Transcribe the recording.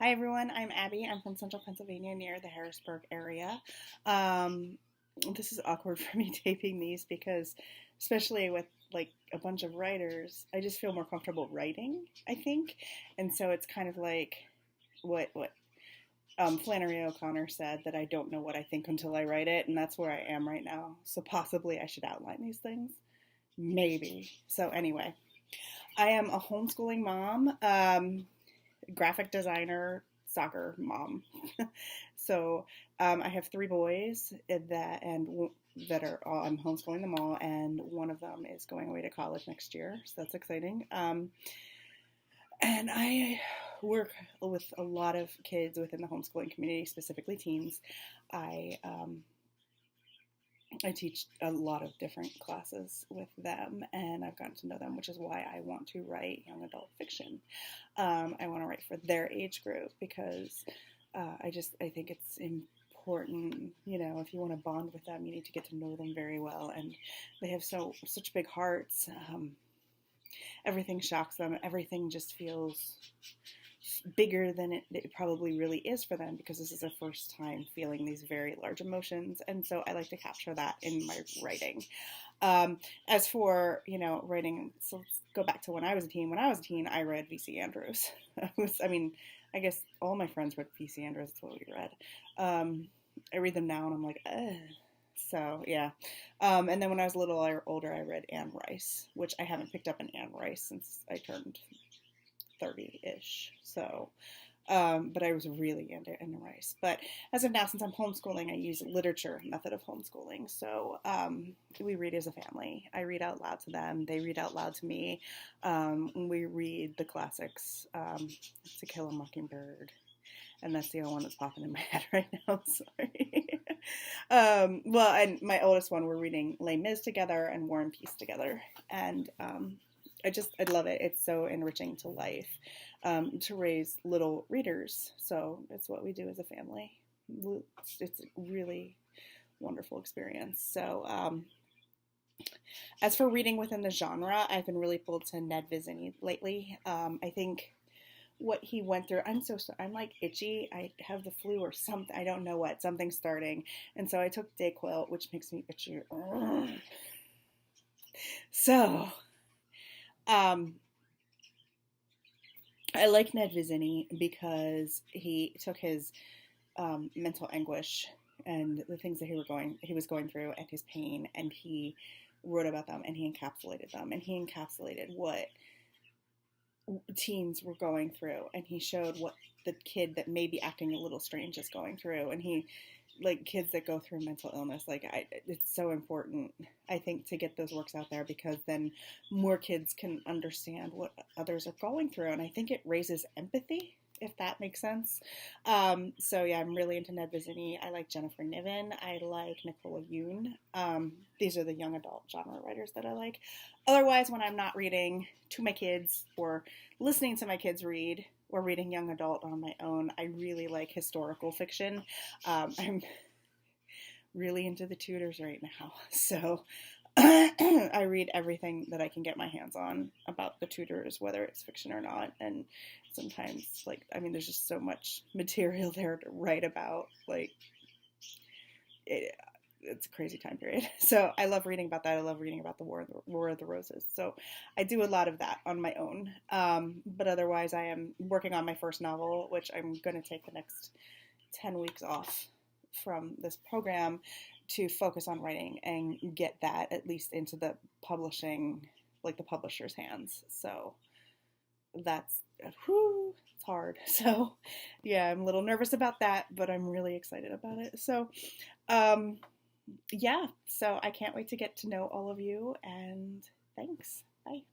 Hi everyone, I'm Abby. I'm from Central Pennsylvania near the Harrisburg area. Um, this is awkward for me taping these because, especially with like a bunch of writers, I just feel more comfortable writing, I think. And so it's kind of like what Flannery O'Connor said that I don't know what I think until I write it, and that's where I am right now. So possibly I should outline these things. Maybe. So anyway, I am a homeschooling mom. Graphic designer, soccer mom. I have three boys that are all, I'm homeschooling them all, and one of them is going away to college next year, so that's exciting. And I work with a lot of kids within the homeschooling community, specifically teens. I I teach a lot of different classes with them, and I've gotten to know them, which is why I want to write young adult fiction. I want to write for their age group because I think it's important. You know, if you want to bond with them, you need to get to know them very well, and they have such big hearts. Everything shocks them. Everything just feels bigger than it probably really is for them because this is their first time feeling these very large emotions, and so I like to capture that in my writing. As for writing, so let's go back to when I was a teen. When I was a teen, I read V.C. Andrews. I guess all my friends read V.C. Andrews. That's what we read. I read them now, and I'm like, ugh. So yeah. And then when I was a little older, I read Anne Rice, which I haven't picked up an Anne Rice since I turned 30-ish. So, but I was really into Rice. But as of now, since I'm homeschooling, I use literature method of homeschooling. So we read as a family. I read out loud to them. They read out loud to me. We read the classics, To Kill a Mockingbird. And that's the only one that's popping in my head right now. Sorry. And my oldest one, we're reading Les Mis together and War and Peace together. And I love it. It's so enriching to life to raise little readers. So it's what we do as a family. It's a really wonderful experience. So as for reading within the genre, I've been really pulled to Ned Vizzini lately. I think what he went through. I'm so sorry. I'm like itchy. I have the flu or something. I don't know what. Something's starting. And so I took Dayquil, which makes me itchy. So, um, I like Ned Vizzini because he took his mental anguish and the things that he was going through and his pain, and he wrote about them and he encapsulated them, and he encapsulated what teens were going through, and he showed what the kid that may be acting a little strange is going through, and he like kids that go through mental illness, it's so important, I think, to get those works out there because then more kids can understand what others are going through, and I think it raises empathy, if that makes sense. So yeah, I'm really into Ned Vizzini. I like Jennifer Niven. I like Nicola Yoon. These are the young adult genre writers that I like. Otherwise, when I'm not reading to my kids or listening to my kids read or reading young adult on my own, I really like historical fiction. I'm really into the Tudors right now. So I read everything that I can get my hands on about the Tudors, whether it's fiction or not. And sometimes, there's just so much material there to write about. It's a crazy time period. So I love reading about that. I love reading about the War of the Roses. So I do a lot of that on my own. But otherwise, I am working on my first novel, which I'm going to take the next 10 weeks off from this program to focus on writing and get that at least into the publishing, like the publisher's hands. So that's, it's hard. So yeah, I'm a little nervous about that, but I'm really excited about it. So yeah, so I can't wait to get to know all of you, and thanks. Bye.